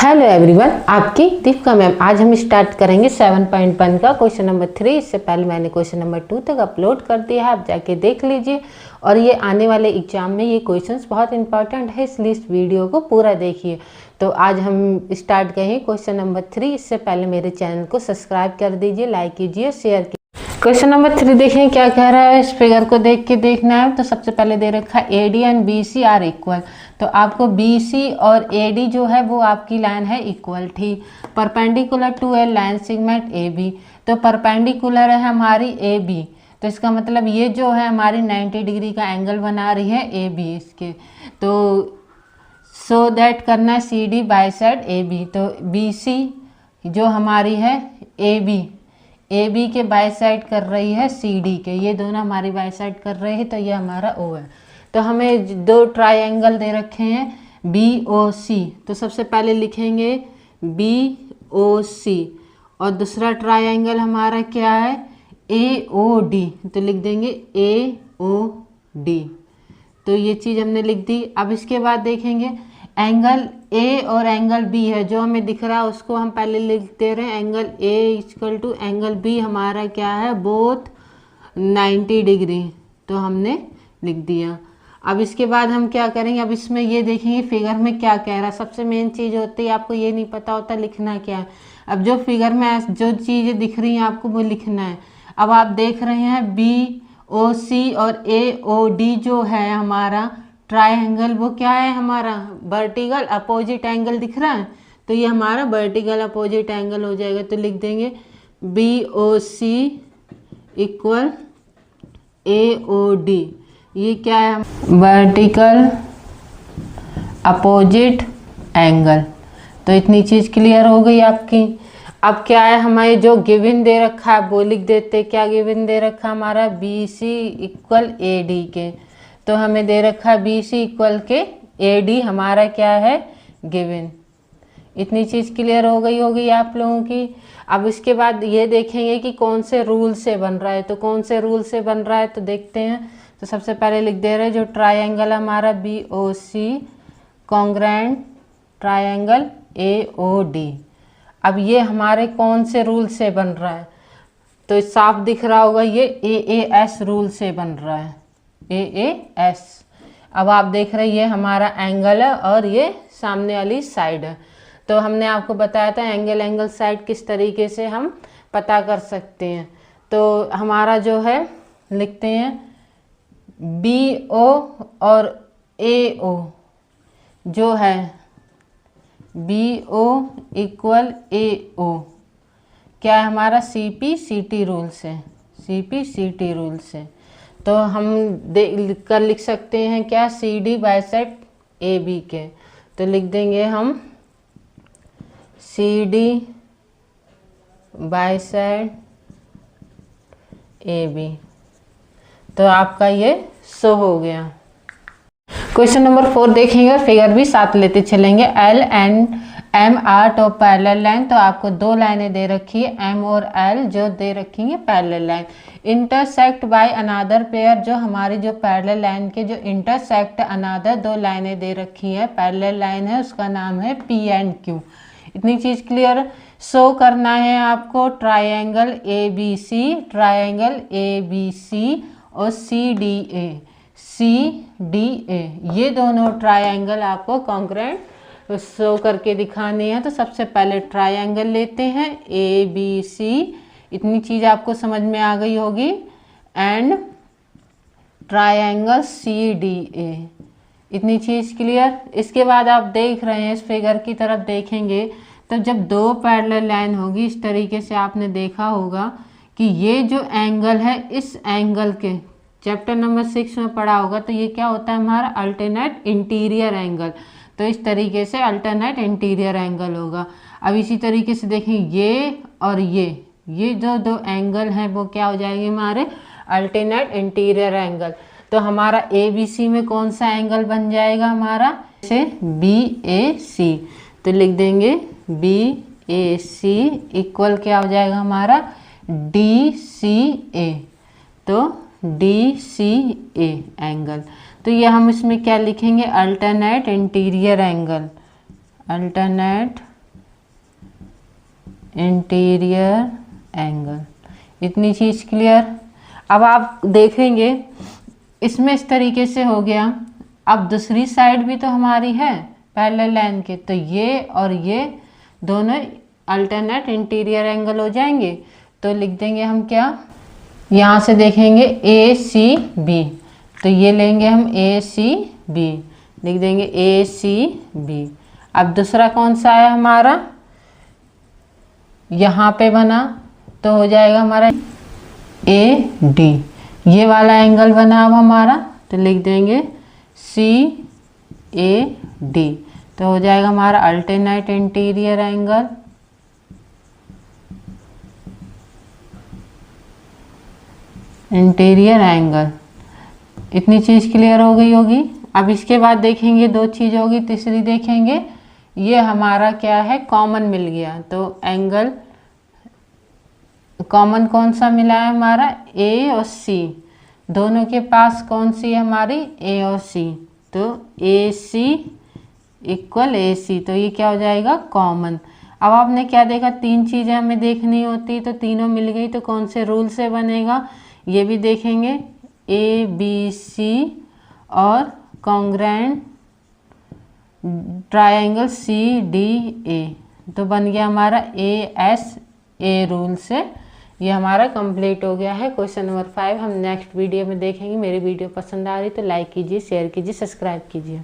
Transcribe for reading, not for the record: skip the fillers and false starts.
Hello everyone, आपकी Deepika ma'am. आज हम स्टार्ट करेंगे 7.1 का क्वेश्चन नंबर 3। इससे पहले मैंने क्वेश्चन नंबर 2 तक अपलोड कर दिया है, आप जाके देख लीजिए। और ये आने वाले एग्जाम में ये क्वेश्चंस बहुत इंपॉर्टेंट है, इसलिए इस वीडियो को पूरा देखिए। तो आज हम स्टार्ट करेंगे क्वेश्चन नंबर 3। इससे पहले मेरे चैनल को सब्सक्राइब कर दीजिए, लाइक कीजिए, शेयर कीजिए। क्वेश्चन नंबर 3 देखें क्या कह रहा है। इस फिगर को देख के देखना है। तो सबसे पहले दे रखा है AD and BC are equal. तो आपको BC और AD जो है वो आपकी लाइन है इक्वल, ठीक, perpendicular to a line segment AB। तो परपेंडिकुलर है हमारी AB, तो इसका मतलब ये जो है हमारी 90 डिग्री का एंगल बना रही है AB इसके। तो सो दैट करना है CD बाई साइड AB। तो BC जो हमारी है AB के बाई साइड कर रही है CD के, ये दोनों हमारी बाई साइड कर रहे हैं, तो ये हमारा O है। तो हमें दो ट्रायंगल दे रखे हैं BOC। तो सबसे पहले लिखेंगे BOC और दूसरा ट्रायंगल हमारा क्या है AOD। तो लिख देंगे AOD। तो ये चीज़ हमने लिख दी। अब इसके बाद देखेंगे एंगल A और एंगल B है जो हमें दिख रहा है, उसको हम पहले लिख दे रहे हैं angle A equal to angle B हमारा क्या है, बोथ 90 डिग्री। तो हमने लिख दिया। अब इसके बाद हम क्या करेंगे, अब इसमें ये देखेंगे फिगर में क्या कह रहा है। सबसे मेन चीज़ होती है, आपको ये नहीं पता होता लिखना क्या है। अब जो फिगर में जो चीज़ें दिख रही हैं आपको वो लिखना है। अब आप देख रहे हैं BOC और AOD जो है हमारा ट्रायंगल, वो क्या है हमारा वर्टिकल अपोजिट एंगल दिख रहा है। तो ये हमारा वर्टिकल अपोजिट एंगल हो जाएगा। तो लिख देंगे BOC इक्वल AOD। ये क्या है, वर्टिकल अपोजिट एंगल। तो इतनी चीज़ क्लियर हो गई आपकी। अब क्या है, हमें जो गिवन दे रखा है वो लिख देते। क्या गिवन दे रखा है हमारा BC इक्वल AD के। तो हमें दे रखा है BC इक्वल के AD हमारा क्या है गिवन। इतनी चीज़ क्लियर हो गई होगी आप लोगों की। अब इसके बाद ये देखेंगे कि कौन से रूल से बन रहा है। तो कौन से रूल से बन रहा है तो देखते हैं। तो सबसे पहले लिख दे रहे हैं जो ट्रायंगल हमारा BOC कॉन्ग्रुएंट ट्रायंगल AOD। अब ये हमारे कौन से रूल से बन रहा है, तो साफ दिख रहा होगा ये AAS रूल से बन रहा है, AAS। अब आप देख रहे हैं ये हमारा एंगल है और ये सामने वाली साइड है। तो हमने आपको बताया था एंगल साइड किस तरीके से हम पता कर सकते हैं। तो हमारा जो है लिखते हैं BO और AO जो है BO इक्वल AO क्या है हमारा CP/CT रूल से, CP/CT रूल से। तो हम कर लिख सकते हैं क्या CD बाई साइड AB के। तो लिख देंगे हम CD बाई साइड AB। तो आपका ये शो हो गया। क्वेश्चन नंबर 4 देखेंगे और फिगर भी साथ लेते चलेंगे। L and M are top parallel line. तो आपको दो लाइनें दे रखी है M और L जो दे रखी है parallel line. Intersect by another pair, जो हमारी जो पैरेलल लाइन के जो इंटरसेक्ट अनादर दो लाइनें दे रखी है पैरेलल लाइन है, उसका नाम है P एंड Q। इतनी चीज़ क्लियर। शो करना है आपको ट्रायंगल ABC और CDA ये दोनों ट्रायंगल आपको कॉन्ग्रुएंट शो करके दिखाने हैं। तो सबसे पहले ट्रायंगल लेते हैं ABC, इतनी चीज़ आपको समझ में आ गई होगी, एंड ट्रायंगल CDA, इतनी चीज़ क्लियर। इसके बाद आप देख रहे हैं इस फिगर की तरफ देखेंगे तो जब दो पैरेलल लाइन होगी इस तरीके से आपने देखा होगा कि ये जो एंगल है इस एंगल के चैप्टर नंबर 6 में पढ़ा होगा। तो ये क्या होता है हमारा अल्टरनेट इंटीरियर एंगल। तो इस तरीके से अल्टरनेट इंटीरियर एंगल होगा। अब इसी तरीके से देखें ये और ये जो दो एंगल हैं वो क्या हो जाएंगे हमारे अल्टरनेट इंटीरियर एंगल। तो हमारा ABC में कौन सा एंगल बन जाएगा हमारा, जैसे BAC। तो लिख देंगे BAC इक्वल क्या हो जाएगा हमारा DCA। तो DCA एंगल। तो ये हम इसमें क्या लिखेंगे alternate interior angle, alternate interior angle. इतनी चीज़ क्लियर। अब आप देखेंगे इसमें इस तरीके से हो गया। अब दूसरी साइड भी तो हमारी है पैरेलल लाइन के, तो ये और ये दोनों अल्टरनेट इंटीरियर एंगल हो जाएंगे। तो लिख देंगे हम क्या, यहाँ से देखेंगे ए सी बी, तो ये लेंगे हम ए सी बी, लिख देंगे ए सी बी। अब दूसरा कौन सा है हमारा, यहाँ पे बना तो हो जाएगा हमारा ए डी, ये वाला एंगल बना अब हमारा, तो लिख देंगे सी ए डी, तो हो जाएगा हमारा alternate interior angle. Interior angle, इतनी चीज़ क्लियर हो गई होगी। अब इसके बाद देखेंगे दो चीज़ होगी, तीसरी देखेंगे ये हमारा क्या है, कॉमन मिल गया। तो एंगल कॉमन कौन सा मिला है हमारा, ए और सी, दोनों के पास कौन सी है हमारी, ए और सी, तो ए सी इक्वल ए सी, तो ये क्या हो जाएगा कॉमन। अब आपने क्या देखा, तीन चीज़ें हमें देखनी होती, तो तीनों मिल गई, तो कौन से रूल से बनेगा ये भी देखेंगे, ए बी सी और congruent triangle C D A, तो बन गया हमारा ए एस ए रूल से। ये हमारा कंप्लीट हो गया है क्वेश्चन नंबर 5। हम नेक्स्ट वीडियो में देखेंगे। मेरी वीडियो पसंद आ रही तो लाइक कीजिए, शेयर कीजिए, सब्सक्राइब कीजिए।